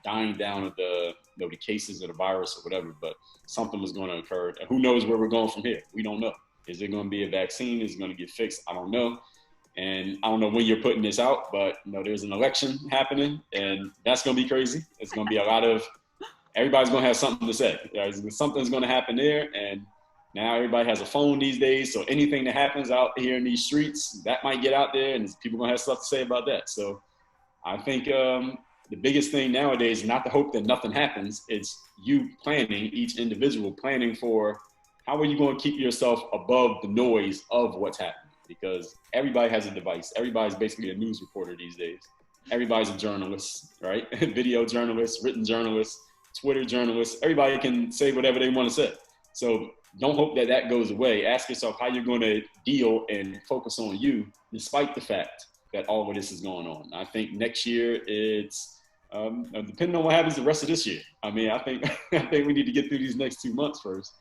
Speaker 2: dying down of the cases of the virus or whatever, but something was going to occur. And who knows where we're going from here? We don't know. Is there going to be a vaccine? Is it going to get fixed? I don't know. And I don't know when you're putting this out, but there's an election happening, and that's going to be crazy. It's going to be everybody's going to have something to say. Something's going to happen there, and now everybody has a phone these days, so anything that happens out here in these streets, that might get out there, and people are going to have stuff to say about that. So I think the biggest thing nowadays is not to hope that nothing happens. It's you planning, each individual planning for how are you going to keep yourself above the noise of what's happening? Because everybody has a device. Everybody's basically a news reporter these days. Everybody's a journalist, right? Video journalist, written journalist, Twitter journalist. Everybody can say whatever they want to say. So don't hope that that goes away. Ask yourself how you're going to deal and focus on you, despite the fact that all of this is going on. I think next year it's depending on what happens the rest of this year. I mean, I think we need to get through these next 2 months first.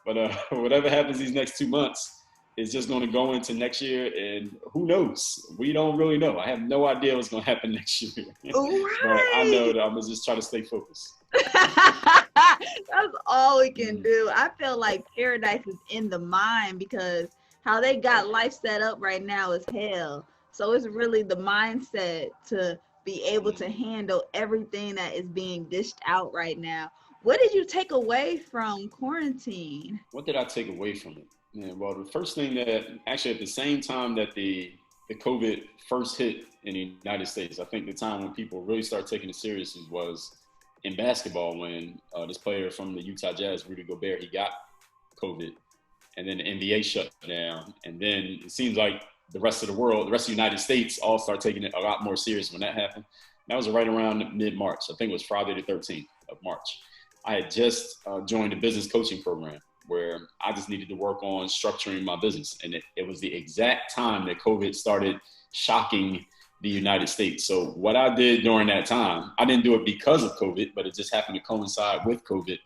Speaker 2: But whatever happens these next 2 months is just going to go into next year, and who knows? We don't really know. I have no idea what's going to happen next year.
Speaker 1: Right.
Speaker 2: But I know that I'm going to just try to stay focused.
Speaker 1: That's all we can do. I feel like paradise is in the mind, because how they got life set up right now is hell. So it's really the mindset to be able to handle everything that is being dished out right now. What did you take away from quarantine?
Speaker 2: What did I take away from it? Yeah, well, the first thing that actually at the same time that the COVID first hit in the United States, I think the time when people really started taking it seriously was in basketball, when this player from the Utah Jazz, Rudy Gobert, he got COVID, and then the NBA shut down. And then it seems like the rest of the world, the rest of the United States all start taking it a lot more serious when that happened. That was right around mid-March. I think it was Friday the 13th of March. I had just joined a business coaching program where I just needed to work on structuring my business. And it was the exact time that COVID started shocking the United States. So what I did during that time, I didn't do it because of COVID, but it just happened to coincide with COVID.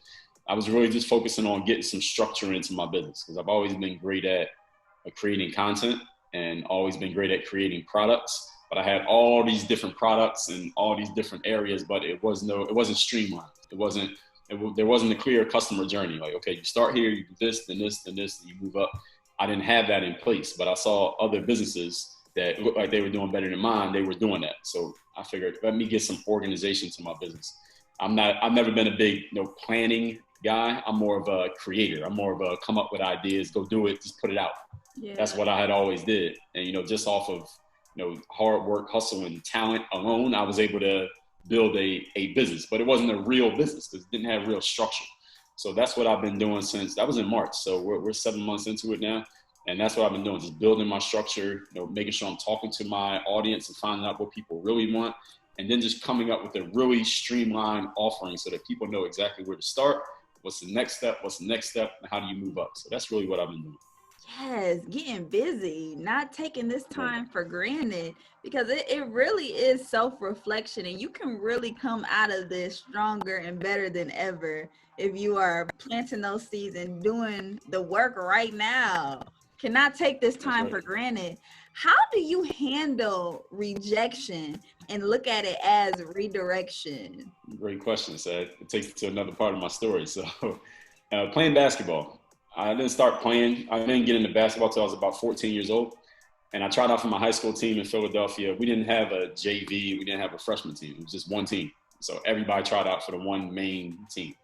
Speaker 2: I was really just focusing on getting some structure into my business, because I've always been great at creating content and always been great at creating products. But I had all these different products in all these different areas, but it wasn't streamlined. There wasn't a clear customer journey. Like, okay, you start here, you do this, then this, then this, then you move up. I didn't have that in place, but I saw other businesses that looked like they were doing better than mine. They were doing that. So I figured, let me get some organization to my business. I've never been a big, planning guy. I'm more of a creator. I'm more of a come up with ideas, go do it, just put it out. Yeah. That's what I had always did. And, just off of, hard work, hustle, and talent alone, I was able to build a business, but it wasn't a real business because it didn't have real structure. So that's what I've been doing since, that was in March. So we're 7 months into it now. And that's what I've been doing, just building my structure, making sure I'm talking to my audience and finding out what people really want. And then just coming up with a really streamlined offering so that people know exactly where to start, what's the next step, and how do you move up. So that's really what I've been doing.
Speaker 1: Yes, getting busy, not taking this time for granted, because it really is self-reflection, and you can really come out of this stronger and better than ever if you are planting those seeds and doing the work right now. Cannot take this time for granted. How do you handle rejection and look at it as redirection?
Speaker 2: Great question, Sad. It takes me to another part of my story. So playing basketball. I didn't start playing. I didn't get into basketball until I was about 14 years old. And I tried out for my high school team in Philadelphia. We didn't have a JV. We didn't have a freshman team. It was just one team. So everybody tried out for the one main team.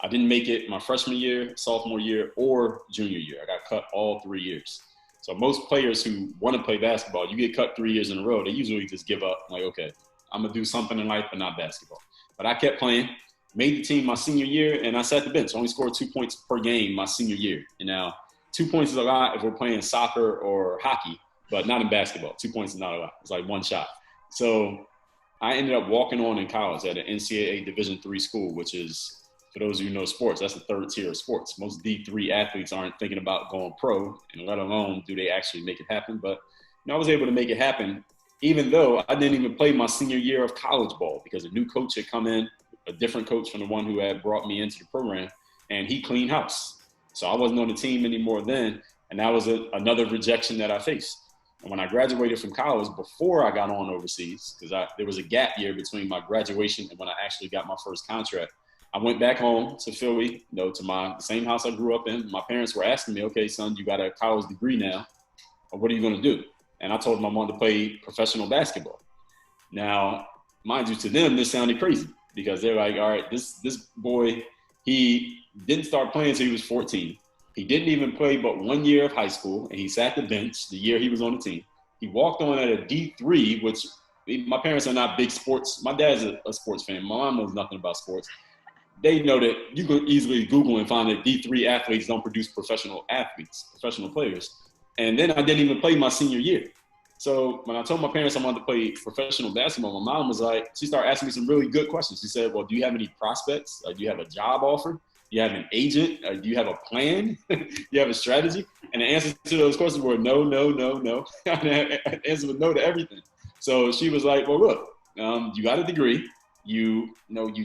Speaker 2: I didn't make it my freshman year, sophomore year, or junior year. I got cut all 3 years. So most players who want to play basketball, you get cut 3 years in a row, they usually just give up. Like, okay, I'm going to do something in life, but not basketball. But I kept playing. Made the team my senior year, and I sat the bench. Only scored 2 points per game my senior year. And now 2 points is a lot if we're playing soccer or hockey, but not in basketball. 2 points is not a lot. It's like one shot. So I ended up walking on in college at an NCAA Division III school, which is, for those of you who know sports, that's the third tier of sports. Most D3 athletes aren't thinking about going pro, and let alone do they actually make it happen. But I was able to make it happen, even though I didn't even play my senior year of college ball because a new coach had come in, a different coach from the one who had brought me into the program, and he cleaned house. So I wasn't on the team anymore then, and that was another rejection that I faced. And when I graduated from college, before I got on overseas, because there was a gap year between my graduation and when I actually got my first contract, I went back home to Philly, to the same house I grew up in. My parents were asking me, okay, son, you got a college degree now. What are you going to do? And I told them I wanted to play professional basketball. Now, mind you, to them, this sounded crazy because they're like, all right, this boy, he didn't start playing until he was 14. He didn't even play but 1 year of high school, and he sat the bench the year he was on the team. He walked on at a D3, which my parents are not big sports. My dad's a sports fan. My mom knows nothing about sports. They know that you can easily Google and find that D3 athletes don't produce professional athletes, professional players. And then I didn't even play my senior year. So when I told my parents I wanted to play professional basketball, my mom was like, she started asking me some really good questions. She said, well, do you have any prospects? Do you have a job offer? You have an agent? Do you have a plan? You have a strategy? And the answers to those questions were no, no, no, no. The answer was no to everything. So she was like, well, look, you got a degree. You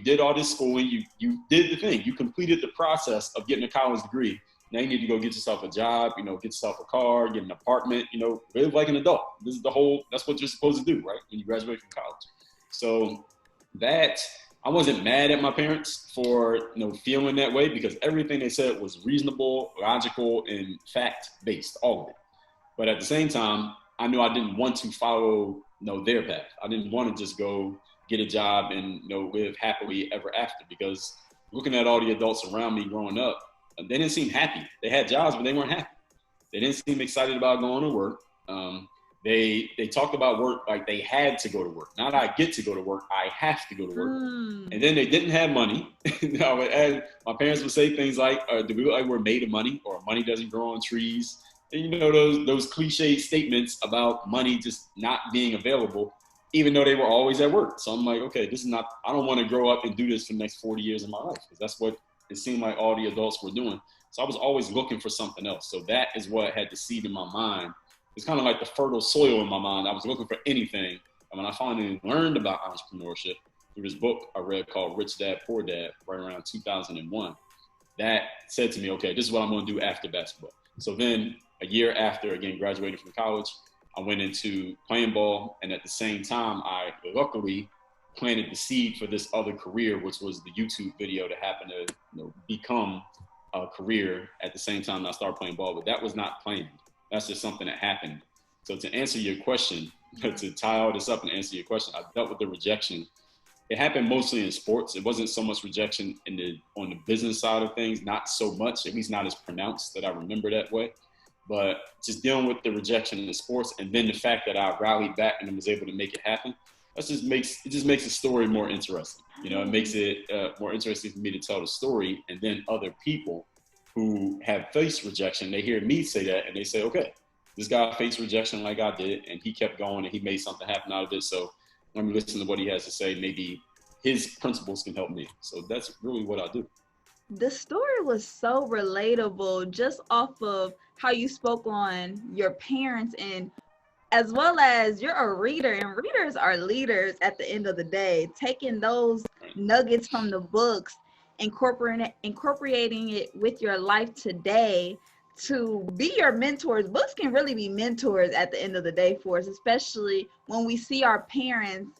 Speaker 2: did all this schooling. You did the thing. You completed the process of getting a college degree. Now you need to go get yourself a job, get yourself a car, get an apartment, live like an adult. That's what you're supposed to do, right? When you graduate from college. So I wasn't mad at my parents for, feeling that way, because everything they said was reasonable, logical, and fact-based, all of it. But at the same time, I knew I didn't want to follow, their path. I didn't want to just go get a job and, live happily ever after, because looking at all the adults around me growing up, they didn't seem happy. They had jobs, but they weren't happy. They didn't seem excited about going to work. They talked about work like they had to go to work. Not I get to go to work, I have to go to work. And then they didn't have money. My parents would say things like, do we look like we're made of money, or money doesn't grow on trees? And those cliche statements about money just not being available, even though they were always at work. So I'm like, okay, I don't want to grow up and do this for the next 40 years of my life, because that's what it seemed like all the adults were doing. So I was always looking for something else. So that is what had the seed in my mind. It's kind of like the fertile soil in my mind. I was looking for anything. And when I finally learned about entrepreneurship through this book I read called Rich Dad, Poor Dad, right around 2001, that said to me, okay, this is what I'm going to do after basketball. So then a year after, again, graduating from college, I went into playing ball. And at the same time, I luckily planted the seed for this other career, which was the YouTube video that happened to become a career at the same time I started playing ball. But that was not planned. That's just something that happened. So to answer your question, to tie all this up and answer your question, I dealt with the rejection. It happened mostly in sports. It wasn't so much rejection on the business side of things, not so much, at least not as pronounced that I remember that way. But just dealing with the rejection in the sports, and then the fact that I rallied back and was able to make it happen, it just makes the story more interesting. It makes it more interesting for me to tell the story, and then other people who have faced rejection, they hear me say that and they say, okay, this guy faced rejection like I did, and he kept going and he made something happen out of it. So let me listen to what he has to say. Maybe his principles can help me. So that's really what I do.
Speaker 1: The story was so relatable, just off of how you spoke on your parents, and as well as you're a reader, and readers are leaders at the end of the day, taking those nuggets from the books, incorporating it with your life today to be your mentors. Books can really be mentors at the end of the day for us, especially when we see our parents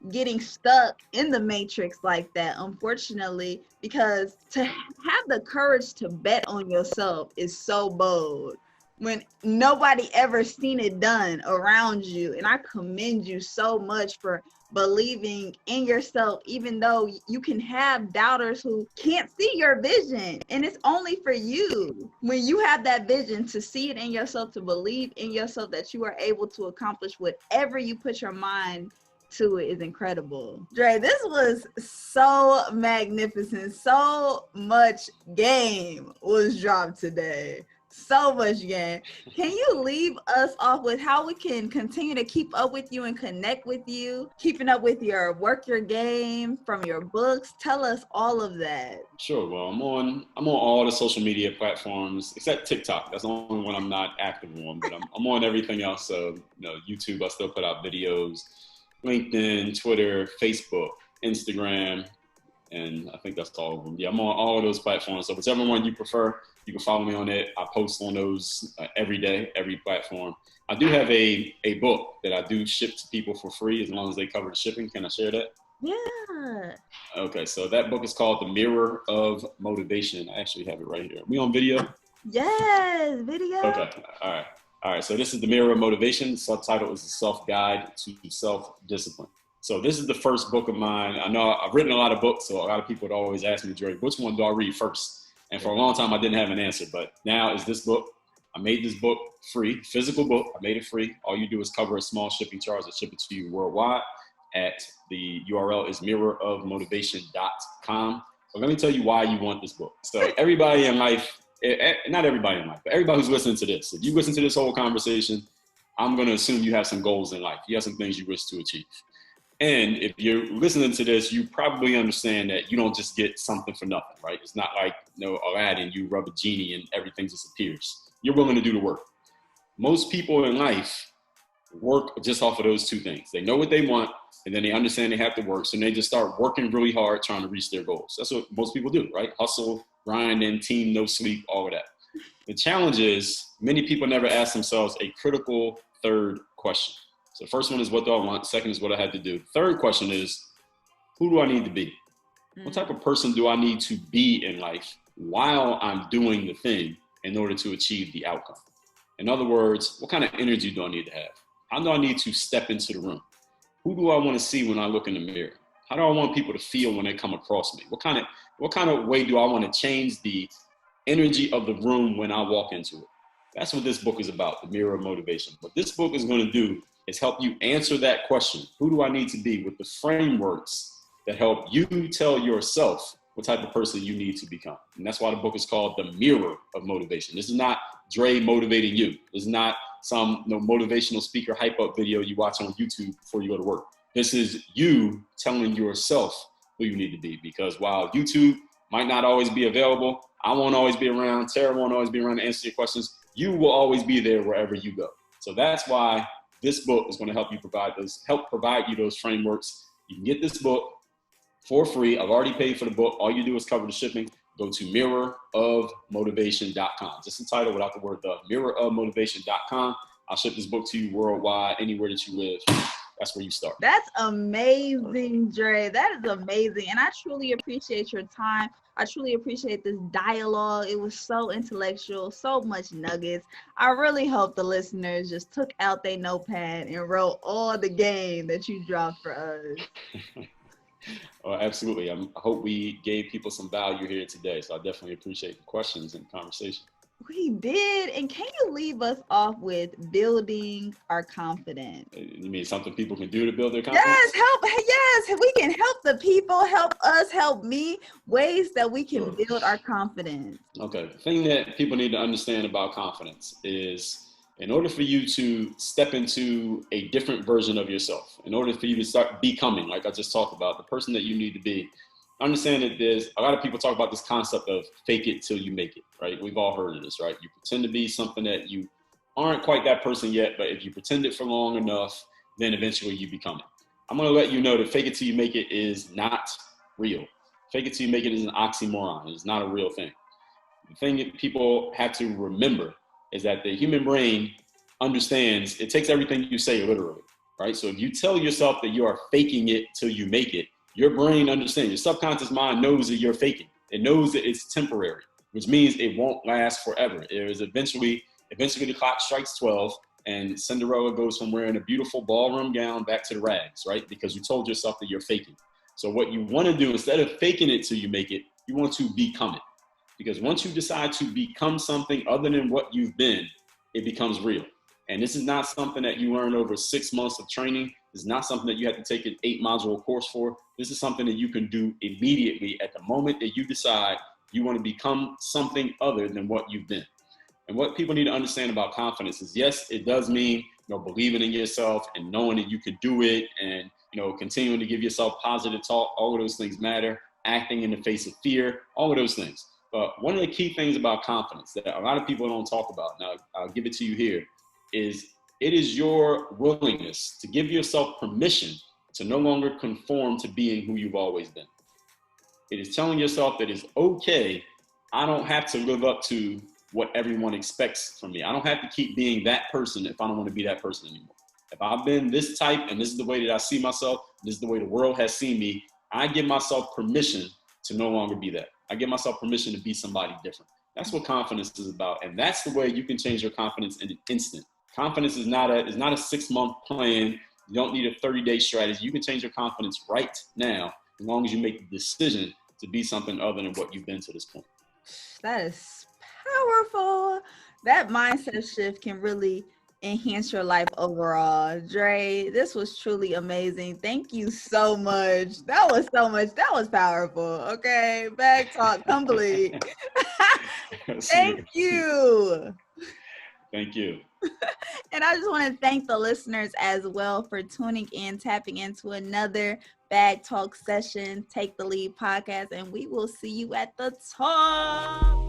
Speaker 1: getting stuck in the matrix like that, unfortunately, because to have the courage to bet on yourself is so bold when nobody ever seen it done around you. And I commend you so much for believing in yourself, even though you can have doubters who can't see your vision, and it's only for you. When you have that vision, to see it in yourself, to believe in yourself that you are able to accomplish whatever you put your mind to, it is incredible. Dre, this was so magnificent. So much game was dropped today. So much game. Can you leave us off with how we can continue to keep up with you and connect with you, keeping up with your work, your game, from your books? Tell us all of that.
Speaker 2: Sure. Well, I'm on all the social media platforms except TikTok. That's the only one I'm not active on, but I'm on everything else. So, YouTube, I still put out videos, LinkedIn, Twitter, Facebook, Instagram, and I think that's all of them. Yeah, I'm on all of those platforms. So whichever one you prefer, you can follow me on it. I post on those every day, every platform. I do have a book that I do ship to people for free as long as they cover the shipping. Can I share that?
Speaker 1: Yeah.
Speaker 2: Okay, so that book is called The Mirror of Motivation. I actually have it right here. We on video?
Speaker 1: Yes, video.
Speaker 2: Okay, all right. So this is The Mirror of Motivation. The subtitle is The Self-Guide to Self-Discipline. So this is the first book of mine. I know I've written a lot of books, so a lot of people would always ask me, Dre, which one do I read first? And for a long time, I didn't have an answer, but now is this book. I made this book free, physical book. I made it free. All you do is cover a small shipping charge and ship it to you worldwide. At the URL is mirrorofmotivation.com. So let me tell you why you want this book. So everybody in life, not everybody in life, but everybody who's listening to this, if you listen to this whole conversation, I'm going to assume you have some goals in life. You have some things you wish to achieve. And if you're listening to this, you probably understand that you don't just get something for nothing, right? It's not like Aladdin, you rub a genie and everything just appears. You're willing to do the work. Most people in life work just off of those two things. They know what they want, and then they understand they have to work. So they just start working really hard trying to reach their goals. That's what most people do, right? Hustle, grind, and team, no sleep, all of that. The challenge is many people never ask themselves a critical third question. So the first one is, what do I want? Second is, what I had to do. Third question is, who do I need to be? What type of person do I need to be in life while I'm doing the thing in order to achieve the outcome? In other words, what kind of energy do I need to have? How do I need to step into the room? Who do I want to see when I look in the mirror? How do I want people to feel when they come across me? What kind of way do I want to change the energy of the room when I walk into it? That's what this book is about, the Mirror of Motivation. What this book is going to do is help you answer that question. Who do I need to be, with the frameworks that help you tell yourself what type of person you need to become. And that's why the book is called The Mirror of Motivation. This is not Dre motivating you. This is not some motivational speaker hype up video you watch on YouTube before you go to work. This is you telling yourself who you need to be, because while YouTube might not always be available, I won't always be around, Tara won't always be around to answer your questions, you will always be there wherever you go. So that's why this book is going to help provide you those frameworks. You can get this book for free. I've already paid for the book. All you do is cover the shipping. Go to mirrorofmotivation.com. Just the title without the word the, mirrorofmotivation.com. I'll ship this book to you worldwide, anywhere that you live. That's where you start.
Speaker 1: That's amazing, Dre. That is amazing. And I truly appreciate your time. I truly appreciate this dialogue. It was so intellectual, so much nuggets. I really hope the listeners just took out their notepad and wrote all the game that you dropped for us.
Speaker 2: Oh, absolutely. I hope we gave people some value here today. So I definitely appreciate the questions and conversation.
Speaker 1: We did. And can you leave us off with building our confidence?
Speaker 2: You mean something people can do to build their confidence?
Speaker 1: Yes, we can help the people, help us, help me, ways that we can build our confidence.
Speaker 2: Okay. The thing that people need to understand about confidence is, in order for you to step into a different version of yourself, in order for you to start becoming, like I just talked about, the person that you need to be, understand that there's a lot of people talk about this concept of fake it till you make it, right? We've all heard of this, right? You pretend to be something that you aren't quite that person yet, but if you pretend it for long enough, then eventually you become it. I'm going to let you know that fake it till you make it is not real. Fake it till you make it is an oxymoron. It's not a real thing. The thing that people have to remember is that the human brain understands, it takes everything you say literally, right? So if you tell yourself that you are faking it till you make it, your brain understands, your subconscious mind knows that you're faking. It knows that it's temporary, which means it won't last forever. It is eventually the clock strikes 12 and Cinderella goes from wearing a beautiful ballroom gown back to the rags, right? Because you told yourself that you're faking. So what you want to do, instead of faking it till you make it, you want to become it. Because once you decide to become something other than what you've been, it becomes real. And this is not something that you learn over 6 months of training. It's not something that you have to take an 8-module course for. This is something that you can do immediately at the moment that you decide you want to become something other than what you've been. And what people need to understand about confidence is, yes, it does mean, believing in yourself and knowing that you can do it, and, continuing to give yourself positive talk. All of those things matter. Acting in the face of fear, all of those things. But one of the key things about confidence that a lot of people don't talk about, now I'll give it to you here, is it is your willingness to give yourself permission to no longer conform to being who you've always been. It is telling yourself that it's okay. I don't have to live up to what everyone expects from me. I don't have to keep being that person if I don't want to be that person anymore. If I've been this type and this is the way that I see myself, this is the way the world has seen me, I give myself permission to no longer be that. I give myself permission to be somebody different. That's what confidence is about. And that's the way you can change your confidence in an instant. Confidence is not a 6-month plan. You don't need a 30-day strategy. You can change your confidence right now as long as you make the decision to be something other than what you've been to this point.
Speaker 1: That is powerful. That mindset shift can really enhance your life overall. Dre, this was truly amazing. Thank you so much. That was powerful. Okay, back talk complete. Thank you.
Speaker 2: Thank you.
Speaker 1: And I just want to thank the listeners as well for tuning in, tapping into another Bag Talk session, Take the Lead podcast, and we will see you at the top.